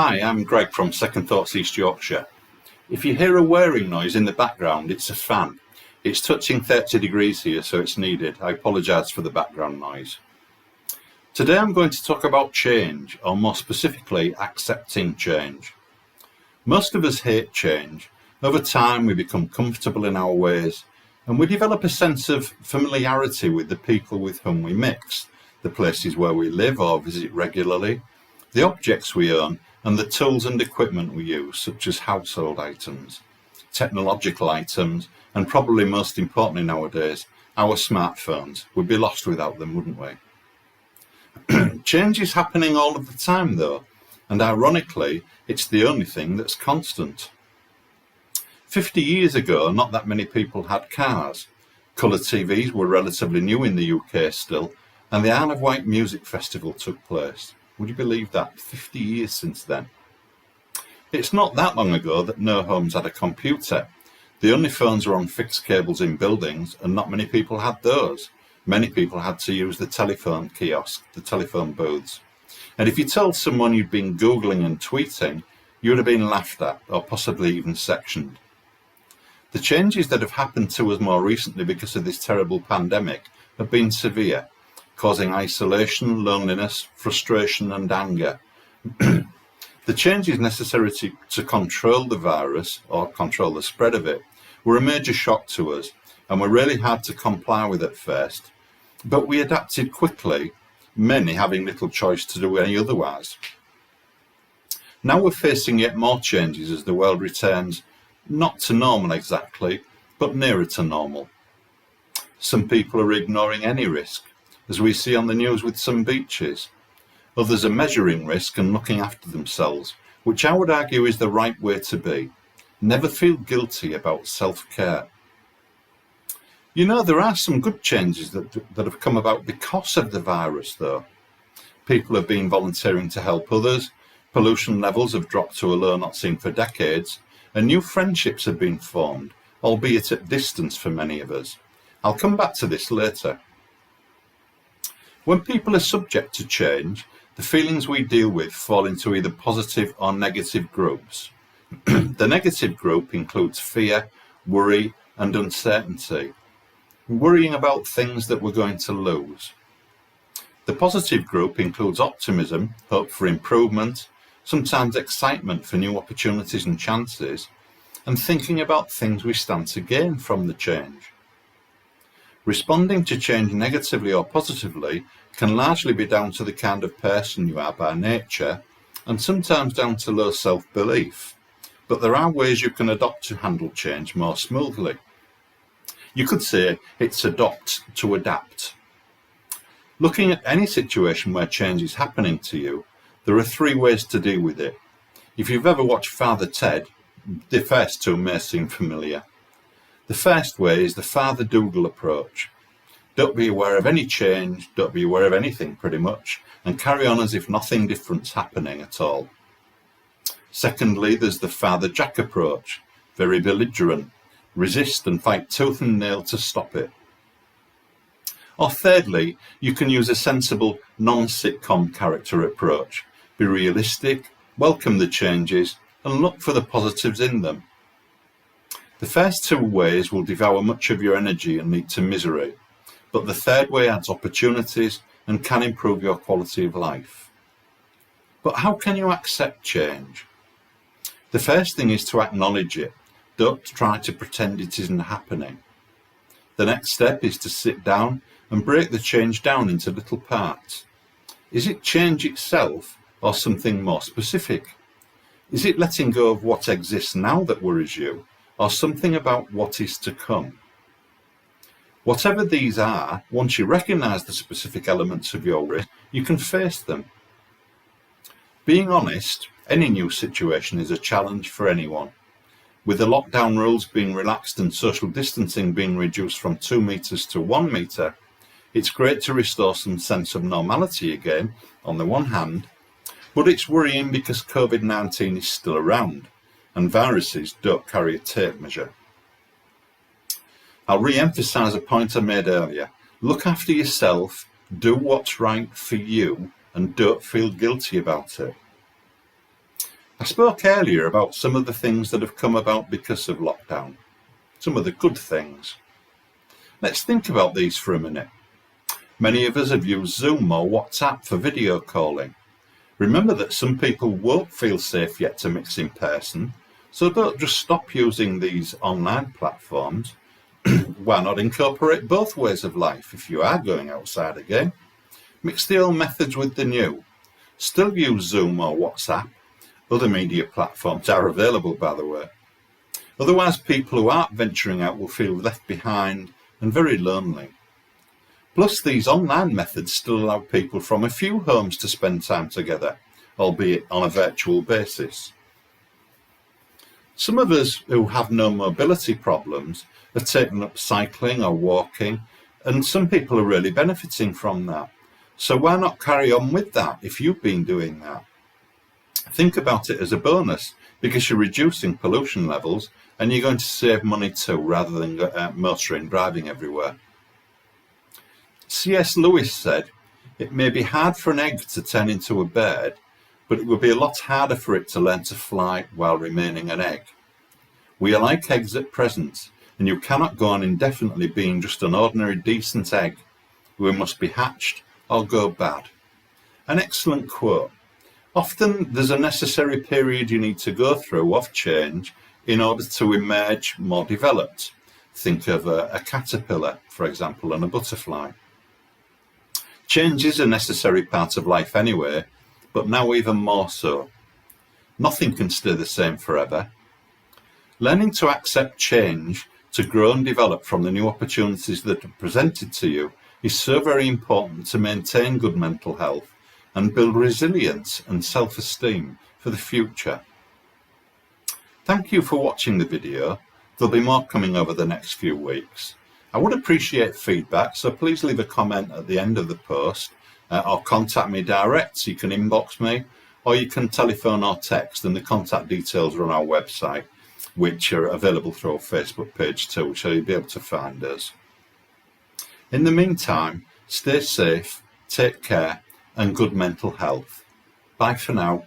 Hi, I'm Greg from Second Thoughts East Yorkshire. If you hear a whirring noise in the background, it's a fan. It's touching 30 degrees here, so it's needed. I apologise for the background noise. Today I'm going to talk about change, or more specifically, accepting change. Most of us hate change. Over time we become comfortable in our ways, and we develop a sense of familiarity with the people with whom we mix, the places where we live or visit regularly, the objects we own, and the tools and equipment we use, such as household items, technological items, and probably most importantly nowadays, our smartphones. We'd be lost without them, wouldn't we? Change is happening all of the time though, and ironically, it's the only thing that's constant. 50 years ago, not that many people had cars. Colour TVs were relatively new in the UK still, and the Isle of Wight Music Festival took place. Would you believe that? 50 years since then. It's not that long ago that no homes had a computer. The only phones were on fixed cables in buildings, and not many people had those. Many people had to use the telephone kiosk, the telephone booths. And if you told someone you'd been Googling and tweeting, you would have been laughed at, or possibly even sectioned. The changes that have happened to us more recently because of this terrible pandemic have been severe, causing isolation, loneliness, frustration and anger. The changes necessary to control the virus, or control the spread of it, were a major shock to us and were really hard to comply with at first. But we adapted quickly, many having little choice to do any otherwise. Now we're facing yet more changes as the world returns, not to normal exactly, but nearer to normal. Some people are ignoring any risk, as we see on the news with some beaches. Others are measuring risk and looking after themselves, which I would argue is the right way to be. Never feel guilty about self-care. You know, there are some good changes that have come about because of the virus, though. People have been volunteering to help others, pollution levels have dropped to a low not seen for decades, and new friendships have been formed, albeit at distance for many of us. I'll come back to this later. When people are subject to change, the feelings we deal with fall into either positive or negative groups. The negative group includes fear, worry, and uncertainty. Worrying about things that we're going to lose. The positive group includes optimism, hope for improvement, sometimes excitement for new opportunities and chances, and thinking about things we stand to gain from the change. Responding to change negatively or positively can largely be down to the kind of person you are by nature, and sometimes down to low self-belief. But there are ways you can adopt to handle change more smoothly. You could say it's adopt to adapt. Looking at any situation where change is happening to you, there are three ways to deal with it. If you've ever watched Father Ted, the first two may seem familiar. The first way is the Father Dougal approach. Don't be aware of any change, don't be aware of anything pretty much, and carry on as if nothing different's happening at all. Secondly, there's the Father Jack approach, very belligerent. Resist and fight tooth and nail to stop it. Or thirdly, you can use a sensible non-sitcom character approach. Be realistic, welcome the changes, and look for the positives in them. The first two ways will devour much of your energy and lead to misery, but the third way adds opportunities and can improve your quality of life. But how can you accept change? The first thing is to acknowledge it. Don't try to pretend it isn't happening. The next step is to sit down and break the change down into little parts. Is it change itself or something more specific? Is it letting go of what exists now that worries you, or something about what is to come? Whatever these are, once you recognise the specific elements of your risk, you can face them. Being honest, any new situation is a challenge for anyone. With the lockdown rules being relaxed and social distancing being reduced from 2 meters to 1 meter, it's great to restore some sense of normality again, on the one hand, but it's worrying because COVID-19 is still around, and viruses don't carry a tape measure. I'll re-emphasise a point I made earlier. Look after yourself, do what's right for you, and don't feel guilty about it. I spoke earlier about some of the things that have come about because of lockdown, some of the good things. Let's think about these for a minute. Many of us have used Zoom or WhatsApp for video calling. Remember that some people won't feel safe yet to mix in person, so don't just stop using these online platforms. Why not incorporate both ways of life if you are going outside again? Mix the old methods with the new. Still use Zoom or WhatsApp. Other media platforms are available, by the way. Otherwise, people who aren't venturing out will feel left behind and very lonely. Plus, these online methods still allow people from a few homes to spend time together, albeit on a virtual basis. Some of us who have no mobility problems have taken up cycling or walking, and some people are really benefiting from that. So why not carry on with that if you've been doing that? Think about it as a bonus because you're reducing pollution levels and you're going to save money too, rather than motoring, driving everywhere. C.S. Lewis said, "It may be hard for an egg to turn into a bird, but it would be a lot harder for it to learn to fly while remaining an egg." We are like eggs at present, and you cannot go on indefinitely being just an ordinary decent egg. We must be hatched or go bad. An excellent quote. Often there's a necessary period you need to go through of change in order to emerge more developed. Think of a caterpillar, for example, and a butterfly. Change is a necessary part of life anyway, but now even more so. Nothing can stay the same forever. Learning to accept change, to grow and develop from the new opportunities that are presented to you is so very important to maintain good mental health and build resilience and self-esteem for the future. Thank you for watching the video. There'll be more coming over the next few weeks. I would appreciate feedback, so please leave a comment at the end of the post or contact me direct. So you can inbox me or you can telephone or text, and the contact details are on our website, which are available through our Facebook page too, so you'll be able to find us. In the meantime, stay safe, take care, and good mental health. Bye for now.